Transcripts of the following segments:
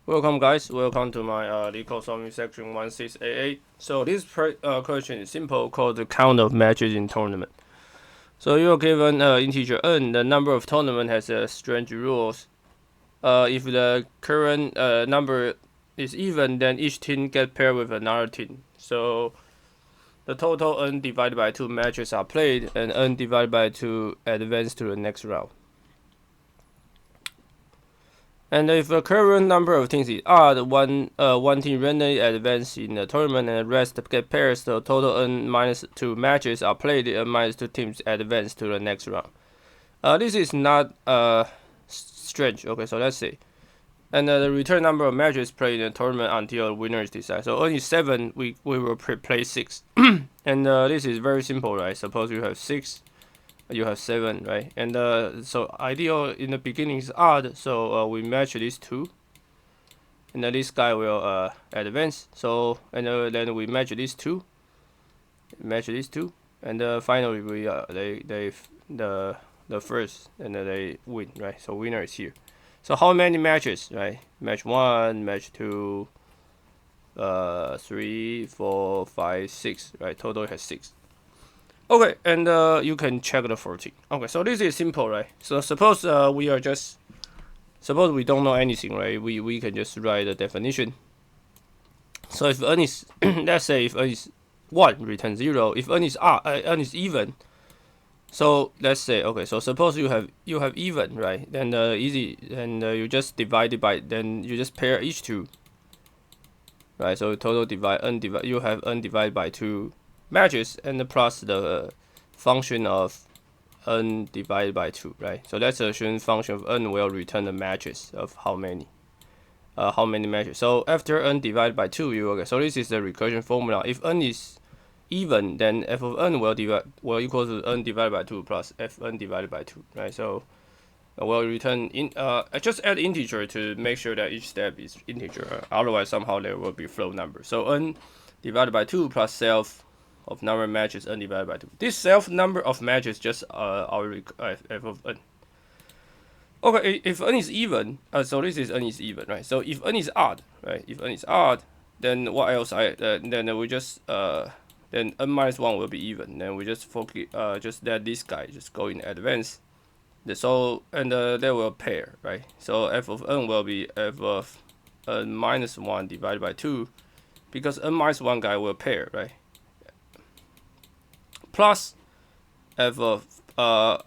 Welcome guys, welcome to my Leetcode solving section 1688. So this question is simple, called the count of matches in tournament. So you are given integer n, the number of tournament has strange rules. If the current number is even, then each team get paired with another team. So the total n divided by 2 matches are played, and n divided by 2 advance to the next round. And if the current number of teams is odd, one team randomly advances in the tournament and the rest get pairs, the total n minus 2 matches are played and minus 2 teams advance to the next round. This is not strange. Okay, so let's see. And the return number of matches played in the tournament until the winner is decided. So only 7, we will play 6. And this is very simple, right? Suppose you have 6. You have 7, right? And so ideal in the beginning is odd, so we match these two, and then this guy will advance. So and then we match these two, and finally we the first, and then they win, right? So winner is here. So how many matches, right? Match 1, match 2, 3, 4, 5, 6, right? Total has 6. Okay, and you can check the 14. Okay, so this is simple, right? So suppose suppose we don't know anything, right? We can just write the definition. So if n is let's say if n is 1, return 0. If n is n is even. So let's say, okay, so suppose you have even, right? Then easy, and you just divide it by, then you just pair each two, right? So total you have n divided by 2 matches, and plus the function of n divided by 2, right? So let's assume function of n will return the matches of how many matches. So after n divided by 2, okay, so this is the recursion formula. If n is even, then f of n will equal to n divided by 2 plus fn divided by 2, right? So will return in just add integer to make sure that each step is integer. Otherwise, somehow there will be float number. So n divided by 2 plus self of number of matches n divided by 2. This self number of matches just our f of n. Okay, if n is even, so this is n is even, right? So if n is odd, right? If n is odd, then what else? Then we just then n minus 1 will be even. Then we just focus just let this guy just go in advance. So and they will pair, right? So f of n will be f of n minus 1 divided by 2, because n minus 1 guy will pair, right? Plus f of n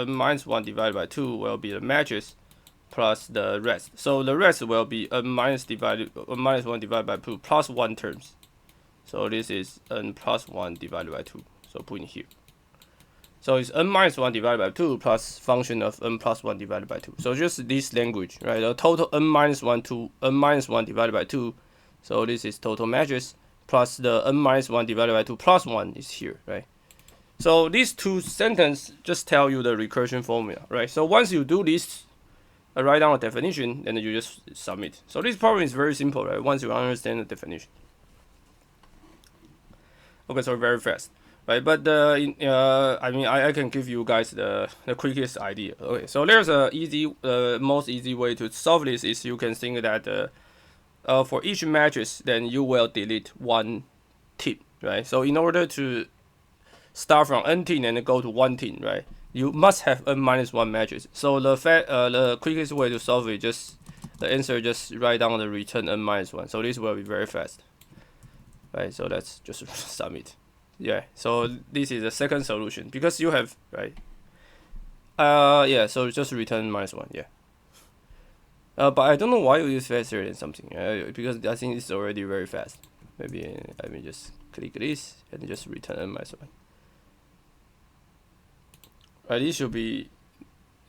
minus 1 divided by 2 will be the matches plus the rest. So the rest will be n minus 1 divided by 2 plus 1 terms. So this is n plus 1 divided by 2. So put in here. So it's n minus 1 divided by 2 plus function of n plus 1 divided by 2. So just this language, right? The total n minus 1 to n minus 1 divided by 2. So this is total matches plus the n minus 1 divided by 2 plus 1 is here, right? So these two sentences just tell you the recursion formula, right? So once you do this, write down a definition, and then you just submit. So this problem is very simple, right? Once you understand the definition. Okay, so very fast, right? But I mean, I can give you guys the quickest idea. Okay, so there's a most easy way to solve this is you can think that for each matches, then you will delete one team, right? So in order to start from n team and go to 1 team, right? You must have n minus 1 matches. So the quickest way to solve it, the answer, just write down the return n minus 1. So this will be very fast, right? So let's just submit. Yeah. So this is the second solution because you have, right? Yeah. So just return minus 1. Yeah. But I don't know why you use faster than something, because I think it's already very fast. Maybe I mean just click this and just return n minus 1. Right, this should be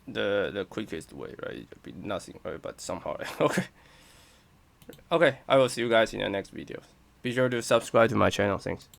the quickest way, right? It should be nothing, right? But somehow, okay. Okay, I will see you guys in the next video. Be sure to subscribe to my channel. Thanks.